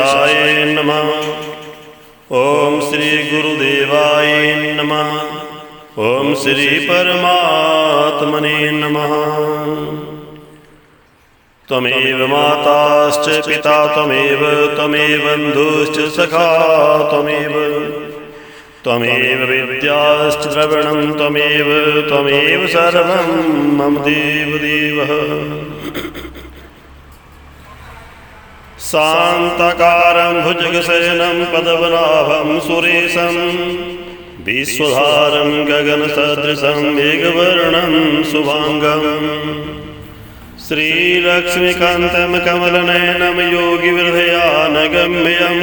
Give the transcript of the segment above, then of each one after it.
गणेशाय नमः। ओम श्री गुरुदेवाय नमः। ओम श्री परमात्मने नमः। त्वमेव माताश्च पिता त्वमेव बन्धुश्च सखा त्वमेव विद्याश्च द्रविणं त्वमेव सर्वं मम देवदेवः। शान्ताकारं भुजगशयनं पद्मनाभं सुरेशं विश्वधारं गगनसदृशं मेघवर्णं शुभांगं श्रीलक्ष्मीकान्तं कमलनयनं योगिवृधयानगम्यं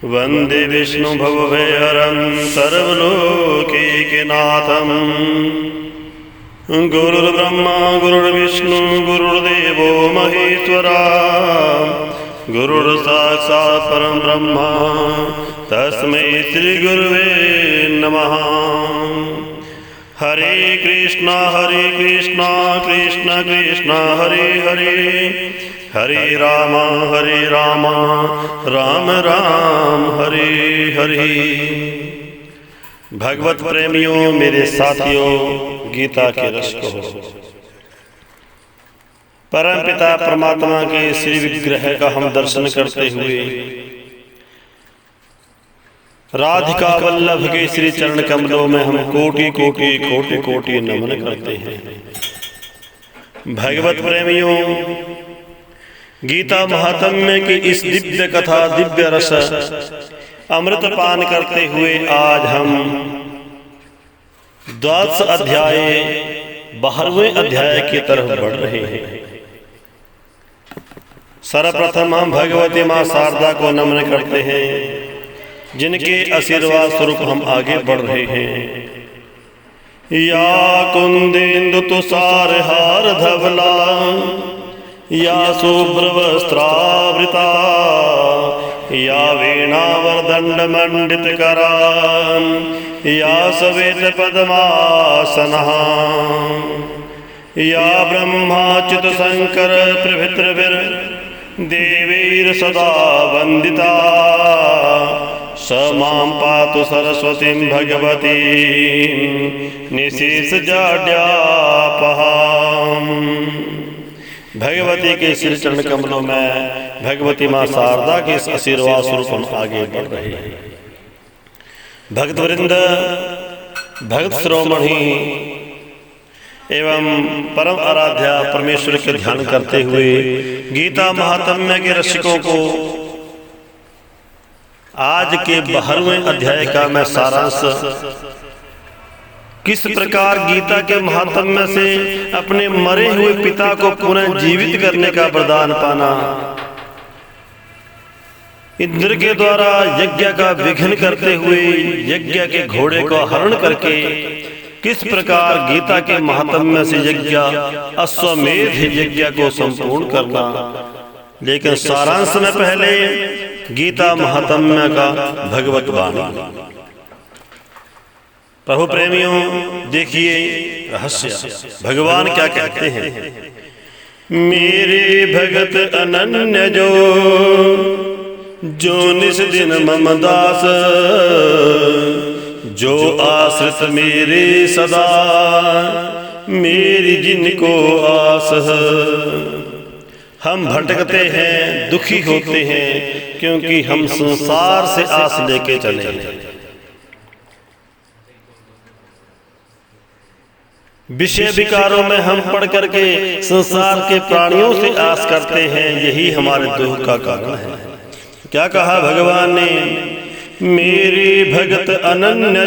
वन्दे विष्णु भवभयहरं सर्वलोकैकनाथं। गुरुर्ब्रह्मा गुरुर्विष्णु गुरुर्देवो महेश्वरा गुरुर्साक्षात् परं ब्रह्म तस्मै श्री गुरुवे नमः। हरे कृष्णा कृष्ण कृष्ण हरे हरे, हरे राम राम राम हरे हरे। भगवत प्रेमियों, मेरे साथियों, गीता के रस को परम पिता परमात्मा के श्री विग्रह का हम दर्शन करते हुए राधिका वल्लभ के श्री चरण कमलों में हम कोटि कोटि कोटि कोटि नमन करते हैं। भगवत प्रेमियों, गीता महात्म्य की इस दिव्य कथा, दिव्य रस अमृत पान करते हुए आज हम 12 अध्याय 12वें अध्याय की तरफ बढ़ रहे हैं। सर्वप्रथम हम भगवती माँ शारदा को नमन करते हैं, जिनके आशीर्वाद स्वरूप हम आगे बढ़ रहे हैं। या कुंदेन्दु तुषार हार धवला, या शुभ्र वस्त्रावृता, या वीणावरदंड मंडित करा, या श्वेत पद्मासना, या ब्रह्माच्युत शंकर प्रभृतिर्भिर देवैर सदा वंदिता, स मां पातु सरस्वतीं भगवती निशेष जाड्यापहा। भगवती के श्री चरण कमलों में भगवती माँ शारदा के आशीर्वाद स्वरूप हम आगे बढ़ रहे हैं। भक्त वृंद, भक्त श्रोमणी एवं परम आराध्या परमेश्वर के ध्यान करते हुए गीता महात्म्य के रसिकों को आज के 12वें अध्याय का मैं सारांश, किस प्रकार गीता के महात्म्य से अपने मरे हुए पिता को पुनः जीवित करने का वरदान पाना, इंद्र के द्वारा यज्ञ का विघ्न करते हुए यज्ञ के घोड़े को हरण करके किस प्रकार गीता के महात्म्य से यज्ञ अश्वमेध यज्ञ को संपूर्ण करना। लेकिन सारांश में पहले गीता महात्म्य का भगवत वाणी। प्रभु प्रेमियों, देखिए रहस्य, भगवान क्या कहते हैं। मेरे भगत अनन्य जो निस दिन मम दास, जो आश्रित मेरे सदा, मेरी जिनको आस। हम भटकते हैं, दुखी होते हैं, क्योंकि हम संसार से आस लेके चले हैं। विषय विकारों में हम पड़ करके संसार के प्राणियों से आस करते हैं, यही हमारे दुख का कारण है। क्या कहा भगवान ने, मेरे भगत अनन्य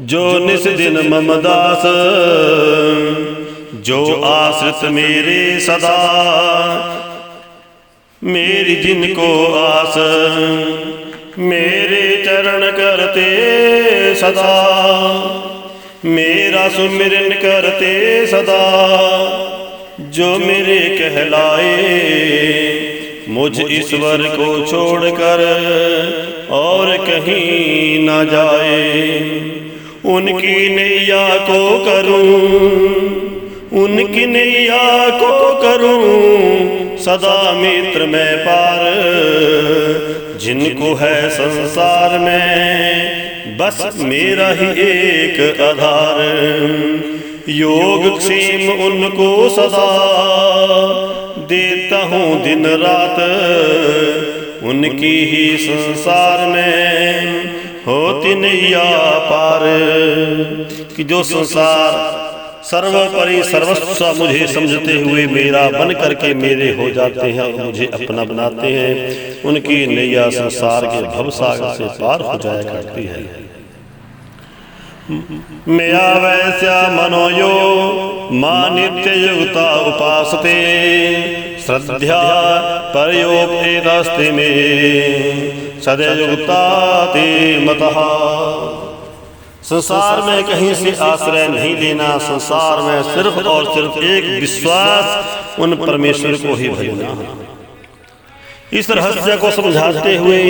जो निस दिन मम दास, जो आश्रित मेरे सदा, मेरी जिनको आस। मेरे चरण करते सदा, मेरा सुमिरन करते सदा, जो मेरे कहलाए, मुझ ईश्वर को छोड़कर और कहीं न जाए। उनकी नैया को करूं, उनकी नैया को करूं सदा मित्र में पार, जिनको है संसार में बस मेरा ही एक आधार। योग क्षेम उनको सदा देता हूँ दिन रात, उनकी ही संसार में होती नैया पार। कि जो संसार सर्वोपरि सर्वस्व मुझे समझते हुए मेरा बन करके मेरे हो जाते हैं और मुझे अपना बनाते हैं, उनकी नैया संसार के भवसागर से पार हो जाया करती है। मया वैस्या मनोयो मां नित्य युक्ता उपासते, श्रद्धा परयोपेतास्ते में सदयुक्ता ते मतः। संसार में कहीं से आश्रय नहीं लेना, संसार में सिर्फ और सिर्फ एक विश्वास उन परमेश्वर को ही भजना। इस रहस्य को समझाते हुए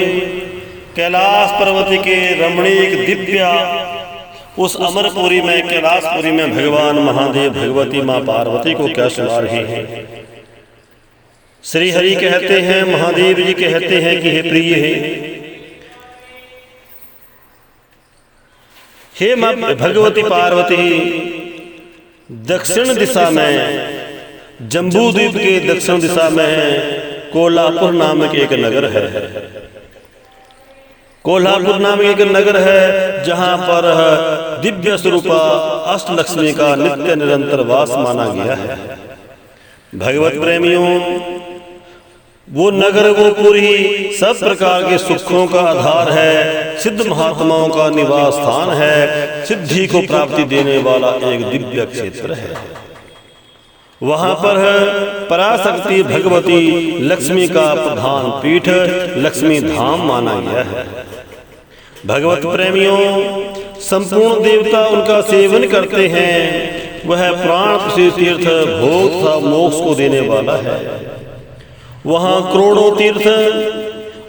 कैलाश पर्वत के रमणीक दिव्य उस अमरपुरी में, कैलाशपुरी में भगवान महादेव भगवती माँ पार्वती को क्या सुना रहे हैं। श्री हरि कहते हैं, महादेव जी कहते हैं कि हे प्रिय है, हे माँ भगवती पार्वती, दक्षिण दिशा में, जम्बू द्वीप के दक्षिण दिशा में कोल्हापुर नामक एक नगर है। कोल्हापुर नामक एक नगर है जहां पर दिव्य स्वरूपा अष्टलक्ष्मी का नित्य निरंतर वास माना गया है। भगवत प्रेमियों, वो नगर, वो पुरी सब प्रकार के सुखों का आधार है, सिद्ध महात्माओं का निवास स्थान है, सिद्धि को प्राप्ति देने वाला एक दिव्य क्षेत्र है। वहां पर पराशक्ति भगवती लक्ष्मी का प्रधान पीठ लक्ष्मी धाम माना गया है। भगवत प्रेमियों, संपूर्ण देवता उनका सेवन करते हैं। वह प्राण तीर्थ भोग मोक्ष को देने वाला है। वहाँ करोड़ों तीर्थ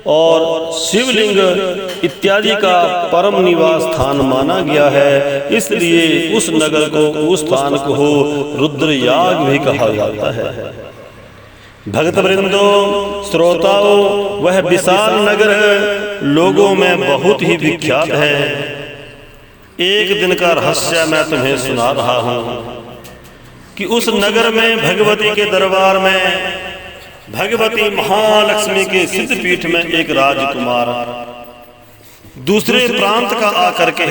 और शिवलिंग इत्यादि का परम निवास स्थान माना गया है। इसलिए उस नगर को, उस स्थान को रुद्रयाग भी कहा जाता है। भक्त वृंदो, श्रोताओं, वह विशाल नगर लोगों में बहुत ही विख्यात है। एक दिन का रहस्य मैं तुम्हें सुना रहा हूँ कि उस नगर में भगवती के दरबार में, भगवती महालक्ष्मी के सिद्ध पीठ में एक राजकुमार दूसरे प्रांत का आकर के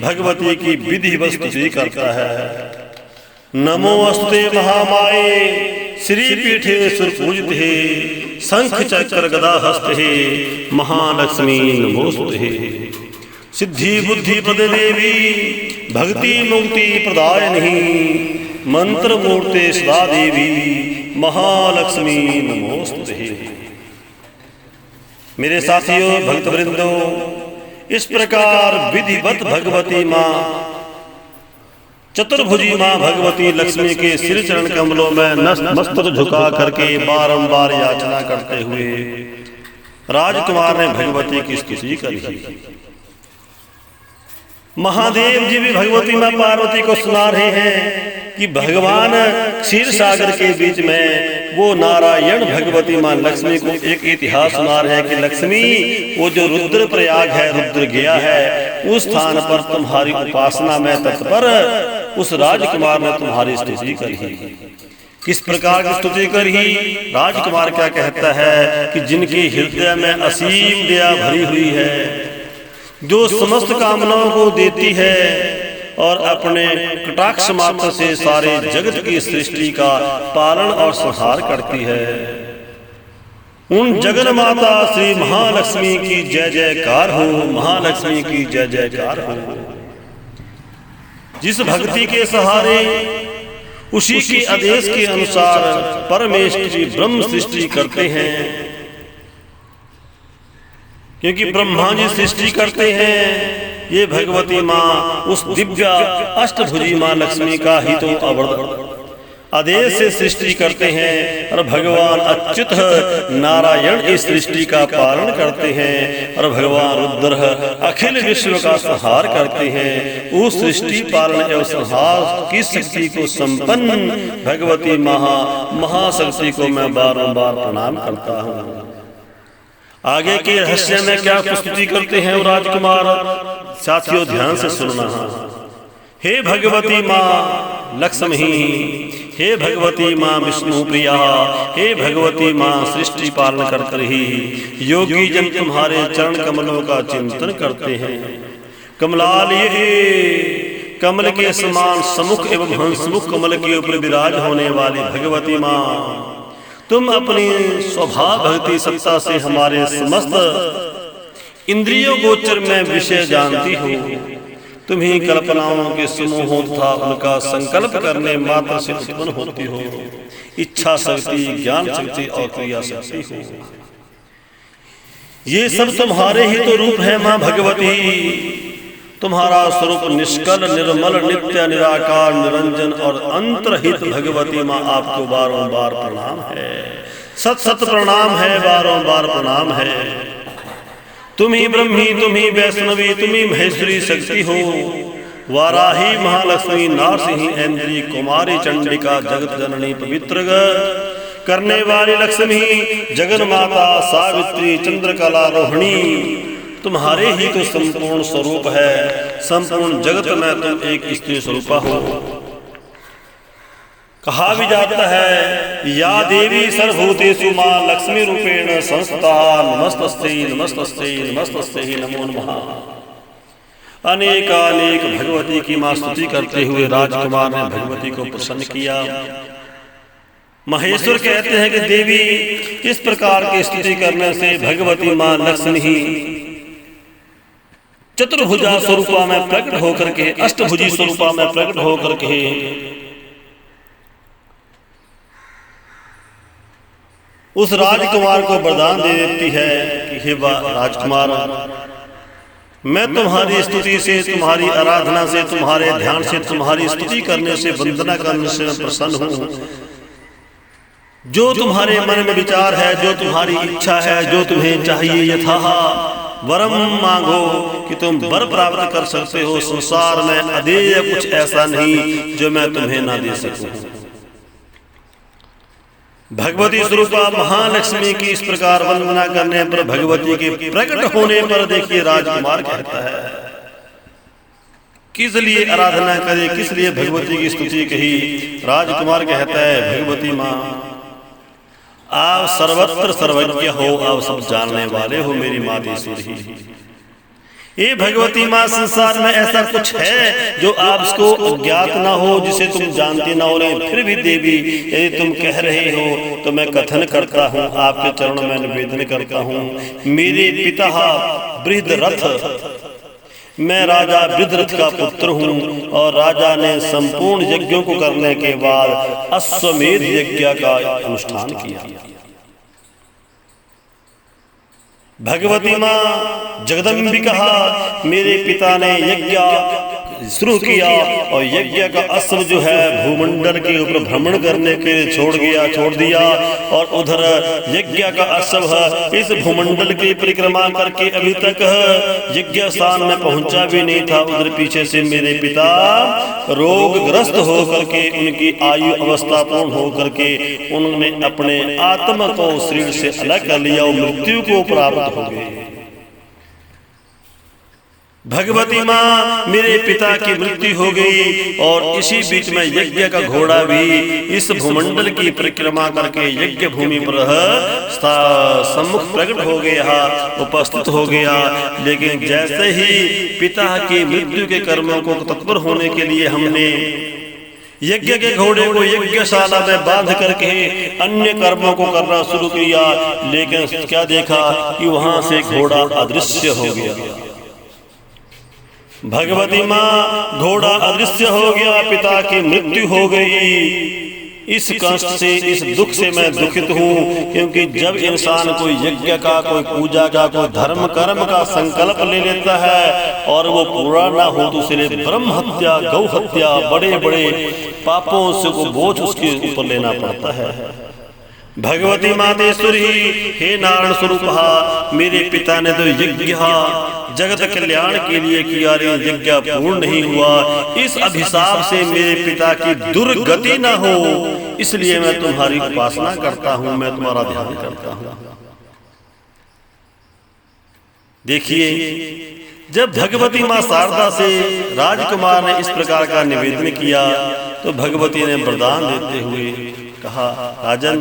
भगवती की विधिवत स्तुति करता है। नमोस्तुते महामाये श्री पीठे सुरपूजिते, शंख चक्र गदा हस्ते महालक्ष्मी नमोस्तुते। सिद्धि बुद्धि प्रद देवी भक्ति मुक्ति प्रदायिनी, मंत्र मूर्ते सदा देवी महालक्ष्मी नमोस्तुते। मेरे साथियों, भक्त वृंदो, इस प्रकार विधिवत भगवती माँ, चतुर्भुजी माँ भगवती लक्ष्मी के श्री चरण कमलों में मस्तक झुका करके बारंबार याचना करते हुए राजकुमार ने भगवती की स्तुति करी। महादेव जी भी भगवती माँ पार्वती को सुना रहे हैं कि भगवान क्षीर सागर के बीच में वो नारायण भगवती माँ लक्ष्मी को एक इतिहास सुना रहे हैं कि लक्ष्मी, वो जो रुद्र प्रयाग है, रुद्र गया है, उस स्थान पर तुम्हारी उपासना में तत्पर उस राजकुमार ने तुम्हारी स्तुति करी। किस प्रकार की स्तुति करी? राजकुमार क्या कहता है कि जिनके हृदय में असीम दया भरी हुई है, जो समस्त कामनाओं को देती है और अपने कटाक्ष मात्र से सारे जगत की सृष्टि का पालन और संहार करती है, उन जगन माता श्री महालक्ष्मी की जय जयकार हो, महालक्ष्मी की जय जयकार हो। जिस भक्ति के सहारे उसी के आदेश के अनुसार परमेश्वरी ब्रह्म सृष्टि करते हैं, क्योंकि ब्रह्मा जी सृष्टि करते हैं, ये भगवती माँ उस दिव्य अष्टभुजी माँ लक्ष्मी का ही तो आदेश से सृष्टि करते हैं और भगवान अच्युत नारायण इस सृष्टि का पालन करते हैं और भगवान रुद्र अखिल विश्व का संहार करते हैं। उस सृष्टि पालन एवं संहार की शक्ति को संपन्न भगवती महाशक्ति को मैं बारंबार प्रणाम करता हूँ। आगे के रहस्य में क्या प्रस्तुति करते हैं राजकुमार, साथियों ध्यान से सुनना। हे भगवती माँ लक्ष्मी, हे भगवती माँ विष्णु प्रिया, हे भगवती माँ सृष्टि पालन कर ही योगी जन तुम्हारे चरण कमलों का चिंतन करते हैं। कमलालये कमल के समान समुख एवं हंसमुख कमल के ऊपर विराज होने वाली भगवती माँ, तुम अपनी स्वभाव भक्ति सत्ता से हमारे समस्त इंद्रियों गोचर में विषय जानती हो। तुम्ही कल्पनाओं के समूहों तथा उनका संकल्प करने मात्र से उत्पन्न होती हो। इच्छा शक्ति, ज्ञान शक्ति और क्रिया शक्ति हो, ये सब तुम्हारे ही तो रूप है माँ भगवती। तुम्हारा स्वरूप निष्कल, निर्मल, नित्य, निराकार, निरंजन और अंतरहित भगवती माँ, आपको बारंबार प्रणाम है। सत सत प्रणाम है, बारंबार प्रणाम है। तुम ही ब्रह्मी, तुम ही वैष्णवी, तुम ही महेश्वरी शक्ति हो। वाराही, महालक्ष्मी, नारसिंही, ऐन्द्री, कुमारी, चंडिका, जगत जननी, पवित्र करने वाली लक्ष्मी, जगन माता, सावित्री, चंद्रकला, रोहिणी, तुम्हारे ही तो संपूर्ण स्वरूप है। संपूर्ण जगत में तुम एक स्त्री स्वरूपा हो। कहा भी जाता है या देवी सर्वभूतेषु मां लक्ष्मी रूपेण संस्थिता, नमस्तस्यै नमस्तस्यै नमस्तस्यै नमो नमः। अनेकानेक भगवती की मां स्तुति करते हुए राजकुमार ने भगवती को प्रसन्न किया। महेश्वर कहते हैं कि देवी इस प्रकार की स्तुति करने से भगवती मां लक्ष्मी ही चतुर्भुजा स्वरूपा में प्रकट होकर के, अष्टभुजी स्वरूपा में प्रकट होकर के उस राजकुमार को वरदान दे देती है कि हे राजकुमार, मैं तुम्हारी स्तुति से, तुम्हारी आराधना से, तुम्हारे ध्यान से, तुम्हारी स्तुति करने से, वंदना करने से मैं प्रसन्न हूँ। जो तुम्हारे मन में विचार है, जो तुम्हारी इच्छा है, जो तुम्हें चाहिए यथा वरम मांगो कि तुम वर प्राप्त कर सकते हो। संसार में अदेय कुछ ऐसा नहीं जो मैं तुम्हें ना दे सकूं। भगवती स्वरूपा महालक्ष्मी की इस प्रकार वंदना करने पर, भगवती के प्रकट होने पर देखिए राजकुमार कहता है किस लिए आराधना करे, किस लिए भगवती की स्तुति कही। राजकुमार कहता है भगवती माँ आप सर्वत्र सर्वज्ञ हो, आप सब जानने वाले हो, मेरी मातेश्वरी। ये भगवती माँ संसार में ऐसा कुछ है जो आपको अज्ञात ना हो, जिसे तुम जानती ना हो। फिर भी देवी यदि तुम कह रहे हो तो मैं कथन करता हूँ, आपके चरणों में निवेदन करता हूँ। मेरे पिता बृहद्रथ, मैं राजा बृहद्रथ का पुत्र हूँ और राजा ने संपूर्ण यज्ञों को करने के बाद अश्वमेध यज्ञ का अनुष्ठान किया। भगवती माँ जगदम्बिका, मेरे पिता ने यज्ञ शुरू किया और यज्ञ का अश्व जो है भूमंडल के ऊपर भ्रमण करने के लिए छोड़ दिया और उधर यज्ञ का अश्व इस भूमंडल की परिक्रमा करके अभी तक यज्ञ स्थान में पहुंचा भी नहीं था। उधर पीछे से मेरे पिता रोगग्रस्त होकर के, उनकी आयु अवस्था पूर्ण होकर के उन्होंने अपने आत्मा को शरीर से अलग कर लिया और मृत्यु को प्राप्त हो गए। भगवती माँ मेरे पिता की मृत्यु हो गई और इसी बीच में यज्ञ का घोड़ा भी इस भूमंडल की परिक्रमा करके यज्ञ भूमि पर सम्मुख प्रकट हो गया, उपस्थित हो गया। लेकिन जैसे ही पिता की मृत्यु के कर्मों को तत्पर होने के लिए हमने यज्ञ के घोड़े को यज्ञशाला में बांध करके अन्य कर्मों को करना शुरू किया, लेकिन क्या देखा कि वहां से घोड़ा अदृश्य हो गया। भगवती माँ घोड़ा अदृश्य हो गया, पिता की मृत्यु हो गई। इस कष्ट से, इस दुख से मैं दुखित हूँ, क्योंकि जब इंसान कोई यज्ञ का, कोई पूजा का, कोई धर्म कर्म का संकल्प ले लेता है और वो पूरा ना हो तो उसे ब्रह्म हत्या, गौ हत्या, बड़े बड़े पापों से वो बोझ उसके ऊपर लेना पड़ता है। भगवती मातेश्वरी, हे नारायण स्वरूप, मेरे पिता ने तो यज्ञ जगत कल्याण के लिए किया, यज्ञ पूर्ण नहीं हुआ, इस अभिशाप से मेरे पिता की दुर्गति न हो, इसलिए मैं तुम्हारी उपासना करता हूं, मैं तुम्हारा ध्यान करता हूं। देखिए, जब भगवती मां शारदा से राजकुमार ने इस प्रकार का निवेदन किया तो भगवती ने वरदान देते हुए कहा, राजन,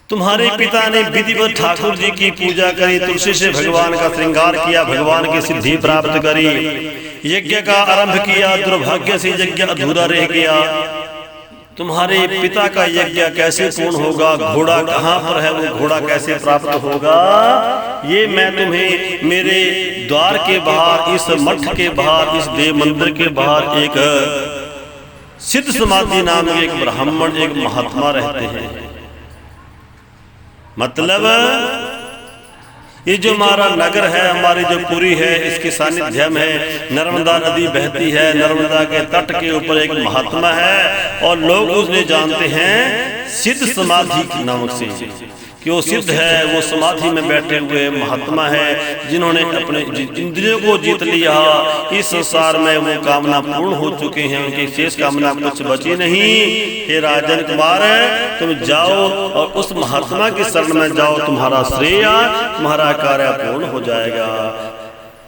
तुम्हारे पिता ने विधिवत ठाकुर जी की पूजा करी, तुलसी से भगवान का श्रृंगार किया, भगवान की सिद्धि प्राप्त करी, यज्ञ का आरंभ किया, दुर्भाग्य से यज्ञ अधूरा रह गया। तुम्हारे पिता का यज्ञ कैसे पूर्ण होगा, घोड़ा कहाँ पर है, वो घोड़ा कैसे प्राप्त होगा, ये मैं तुम्हें मेरे द्वार के बाहर, इस मठ के बाहर, इस देव मंदिर के बाहर एक सिद्ध समाधि नाम के एक ब्राह्मण, एक महात्मा रहते हैं। मतलब ये जो हमारा नगर है, हमारी जो पुरी है, इसके सानिध्य में नर्मदा नदी बहती है, नर्मदा के तट के ऊपर एक महात्मा है और लोग उसे जानते हैं सिद्ध समाधि नामक से, कि वो सिद्ध है, वो समाधि में बैठे हुए महात्मा है, जिन्होंने अपने इंद्रियों को जीत लिया, इस संसार में वो कामना पूर्ण हो चुके हैं, उनकी शेष कामना कुछ बची नहीं। हे राजन कुमार, तुम जाओ और उस महात्मा की शरण में जाओ, तुम्हारा श्रेय, तुम्हारा कार्य पूर्ण हो जाएगा।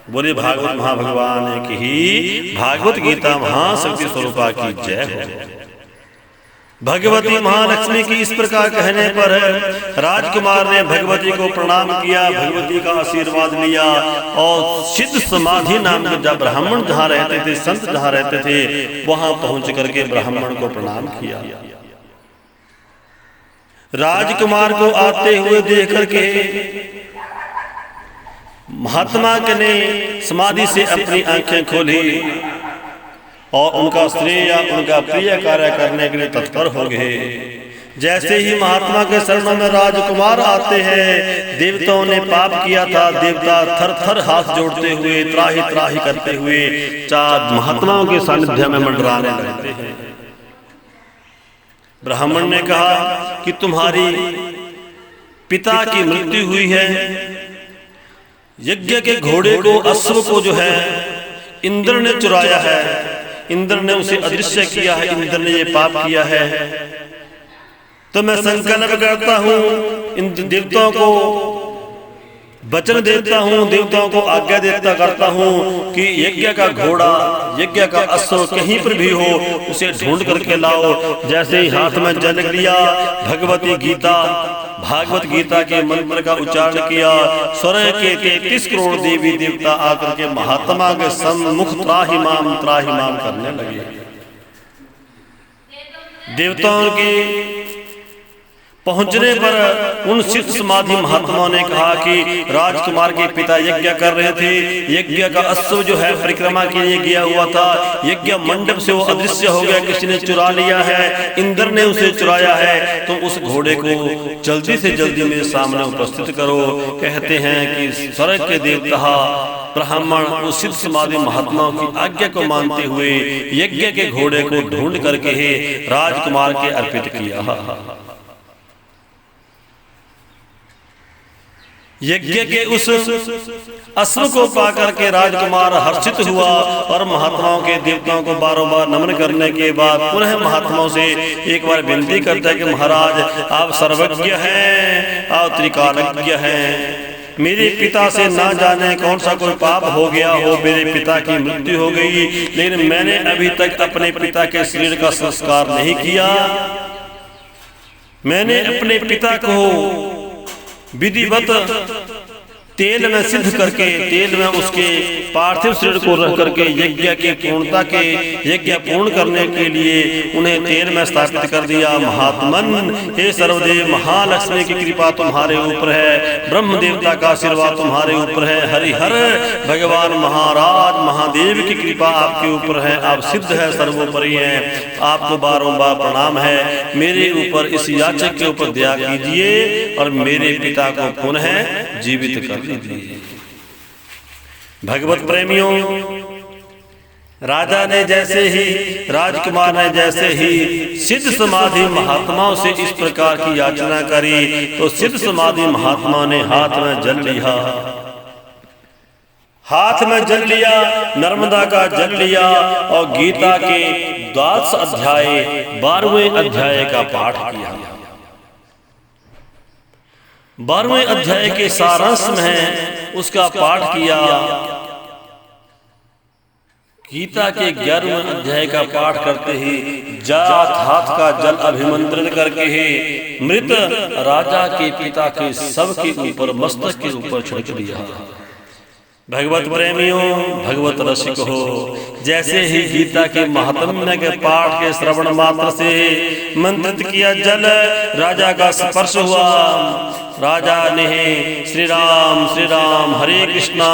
बोले भागवत महाभगवान की, भागवत गीता महाशक्ति स्वरूपा की जय हो। भगवती महालक्ष्मी की इस प्रकार कहने पर राजकुमार ने भगवती को प्रणाम किया, भगवती का आशीर्वाद लिया और सिद्ध समाधि नाम के जब ब्राह्मण जहाँ रहते थे, संत जहाँ रहते थे, वहां पहुंच करके ब्राह्मण को प्रणाम किया। राजकुमार को आते हुए देख करके महात्मा ने समाधि से अपनी आंखें खोली और उनका श्रेय, उनका प्रिय कार्य करने के लिए तत्पर हो गए। जैसे ही महात्मा के शरणों में राजकुमार आते हैं, देवताओं ने पाप किया था, देवता थर थर हाथ जोड़ते हुए, त्राही त्राही करते हुए चार महात्माओं के सानिध्य में मंडराने लगते हैं। ब्राह्मण ने कहा कि तुम्हारी पिता की मृत्यु हुई है, यज्ञ के घोड़े को, अश्व को जो है इंद्र ने चुराया है, इंद्र ने उसे अदृश्य किया है, इंद्र ने ये पाप किया है, तो मैं संकल्प करता हूं, इन देवताओं को वचन देता हूं, देवताओं को आज्ञा देता करता हूं कि यज्ञ का घोड़ा, यज्ञ का अश्व कहीं पर भी हो, उसे ढूंढ करके लाओ। जैसे ही हाथ में जल लिया, भगवती गीता, भागवत गीता के मंत्र का उच्चारण किया, स्वर्ग के 33 करोड़ देवी देवता आकर के महात्मा के सम्मुख त्राहिमाम त्राहिमाम करने लगे। देवताओं के पहुंचने पर उन सिद्ध समाधि महात्माओं ने कहा कि राजकुमार के पिता यज्ञ कर रहे थे, यज्ञ का अश्व जो है परिक्रमा के लिए गया हुआ था, यज्ञ मंडप से वो अदृश्य हो गया, किसी ने चुरा लिया है, इंद्र ने उसे चुराया है, तो उस घोड़े को जल्दी से जल्दी मेरे सामने उपस्थित करो। कहते हैं कि स्वर्ग के देवता ब्राह्मण उस सिद्ध समाधि महात्माओं की आज्ञा को मानते हुए यज्ञ के घोड़े को ढूंढ करके राजकुमार के अर्पित किया। यज्ञ के उस अश्व को पाकर के राजकुमार हर्षित हुआ और महात्माओं के देवताओं को बारों बार नमन करने के बाद पुनः महात्माओं से एक बार विनती करता है कि महाराज, आप सर्वज्ञ हैं, आप त्रिकालज्ञ हैं, मेरे पिता से ना जाने कौन सा कोई पाप हो गया हो, मेरे पिता की मृत्यु हो गई, लेकिन मैंने अभी तक अपने पिता के शरीर का संस्कार नहीं किया। मैंने अपने पिता को विधिवत तेल में सिद्ध करके, तेल में उसके पार्थिव शरीर को रख करके यज्ञ की पूर्णता के यज्ञ पूर्ण करने के लिए उन्हें तेल में स्थापित कर दिया। महात्मन, हे सर्वदेव, महालक्ष्मी की कृपा तुम्हारे ऊपर है, ब्रह्म देवता का आशीर्वाद तुम्हारे ऊपर है, हरिहर भगवान महाराज महादेव की कृपा आपके ऊपर है, आप सिद्ध है, सर्वोपरि हैं, आपको बारंबार प्रणाम है। मेरे ऊपर इस याचक के ऊपर दया कीजिए और मेरे पिता को पुनः जीवित कर दीजिए। भगवत प्रेमियों, राजा ने जैसे ही, राजकुमार ने जैसे ही सिद्ध समाधि महात्माओं से इस प्रकार की याचना करी तो सिद्ध समाधि महात्मा ने हाथ में जल लिया, हाथ में जल लिया, नर्मदा का जल लिया और गीता के 12 अध्याय 12वें अध्याय का पाठ किया। 12वें अध्याय के सारांश में उसका पाठ किया। गीता के 11वें अध्याय का पाठ करते ही जात हाथ का जल अभिमंत्रित करके ही मृत राजा के पिता के शव के ऊपर, मस्तक के ऊपर छिड़क दिया। भगवत प्रेमियों, भगवत रसिक हो, जैसे ही गीता के महात्म्य के पाठ के श्रवण मात्र से मंत्रित किया जल राजा का स्पर्श हुआ, राजा ने श्री राम हरे कृष्णा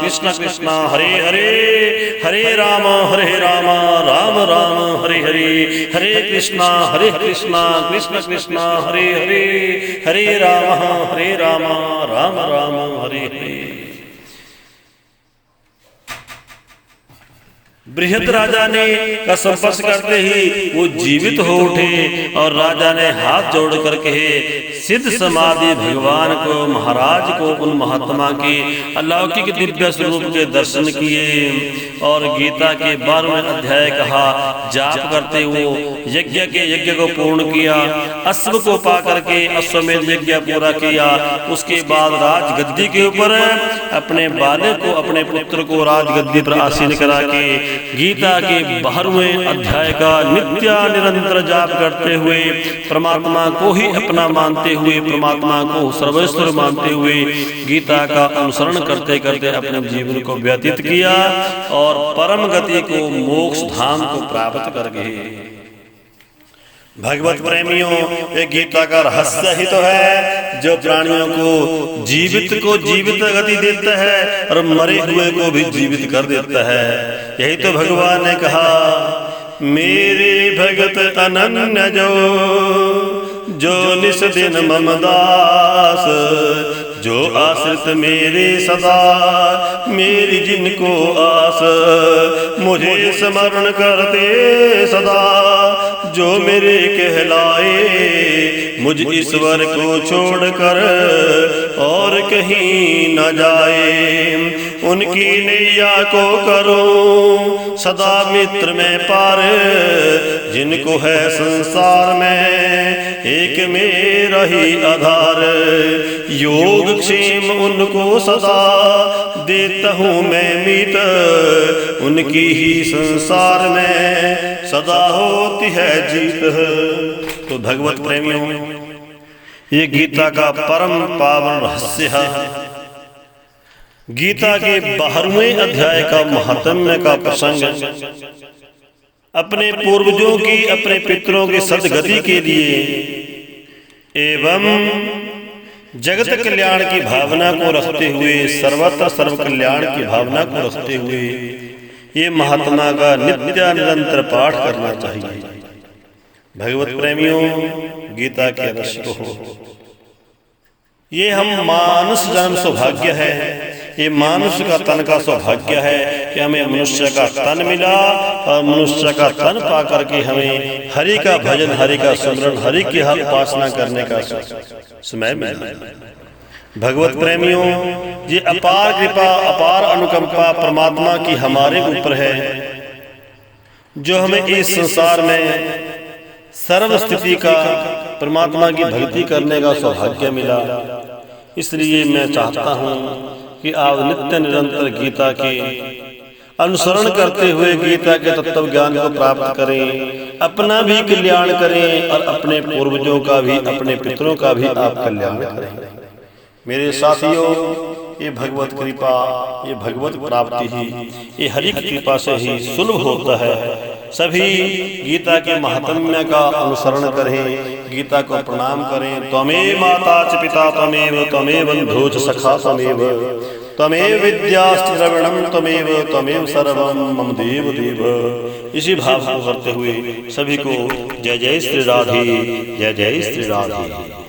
कृष्ण कृष्ण हरे हरे, हरे राम राम राम हरे हरे, हरे कृष्णा कृष्ण कृष्ण हरे हरे, हरे राम राम राम हरे हरे। बृहद राजा ने का स्पर्श करते ही वो जीवित हो उठे और राजा ने हाथ जोड़ करके सिद्ध समाधि भगवान को, महाराज को, उन महात्मा के अलौकिक दिव्य स्वरूप के दर्शन किए और गीता के 12वें अध्याय कहा जाप करते वो यज्ञ को पूर्ण किया, अश्व को पा करके अश्वमेध यज्ञ पूरा किया। उसके बाद राजगद्दी के ऊपर अपने बालक को, अपने पुत्र को राजगद्दी पर आसीन करा के गीता के 12वें अध्याय का नित्य निरंतर जाप करते हुए, परमात्मा को ही अपना मानते हुए, परमात्मा को सर्वेश्वर मानते हुए गीता का अनुसरण करते करते अपने जीवन को व्यतीत किया और परम गति को, मोक्ष धाम को प्राप्त कर गए। भगवत प्रेमियों, ये गीता का रहस्य ही तो है जो प्राणियों को जीवित गति देता है और मरे हुए को भी जीवित कर देता है। यही तो भगवान ने कहा, मेरे भगत अनन्य जो निस दिन मम दास, जो आश्रित मेरे सदा, मेरी जिनको आस, मुझे स्मरण करते सदा, जो मेरे कहलाए, मुझ ईश्वर को छोड़कर और कहीं न जाए। उनकी नैया को करो सदा मित्र में पार, जिनको है संसार में एक मेरा ही आधार। योग क्षेम उनको सदा देता हूँ मैं मीत, उनकी ही संसार में सदा होती है जीत। तो भगवत प्रेमियों, ये गीता का परम पावन रहस्य है। गीता के 12वें अध्याय का महात्म्य का प्रसंग अपने पूर्वजों की, अपने पितरों की सद्गति के लिए एवं जगत कल्याण की भावना को रखते हुए, सर्वत्र सर्व कल्याण की भावना को रखते हुए ये महात्मा का नित्य निरंतर पाठ करना चाहिए। भगवत प्रेमियों, गीता के रसिक हो, ये हम मानुष जन्म सौभाग्य है, ये मानुष का तन का सौभाग्य है कि हमें मनुष्य का तन मिला और मनुष्य का तन पा करके हमें हरि का भजन, हरि का सुमरन, हरि की उपासना करने का समय मिला। भगवत प्रेमियों, ये अपार कृपा, अपार अनुकंपा परमात्मा की हमारे ऊपर है, जो हमें इस संसार में सर्व स्थिति का परमात्मा की भक्ति करने का सौभाग्य मिला। इसलिए मैं चाहता हूँ कि आप नित्य निरंतर गीता के अनुसरण करते हुए गीता के तत्व ज्ञान को प्राप्त करें, अपना भी कल्याण करें और अपने पूर्वजों का भी, अपने पितरों का भी आप कल्याण करें। मेरे साथियों, ये भगवत कृपा, ये भगवत प्राप्ति ही, ये हरि की कृपा से ही सुलभ होता है। सभी गीता के महात्म्य का अनुसरण करें, गीता को प्रणाम करें। त्वमेव माता च पिता त्वमेव, त्वमेव बंधु च सखा त्वमेव, त्वमेव विद्यास्ति द्रविणम त्वमेव, त्वमेव सर्वम मम देव देव। इसी भाव को करते हुए सभी को जय जय श्री राधे, जय जय श्री राधे।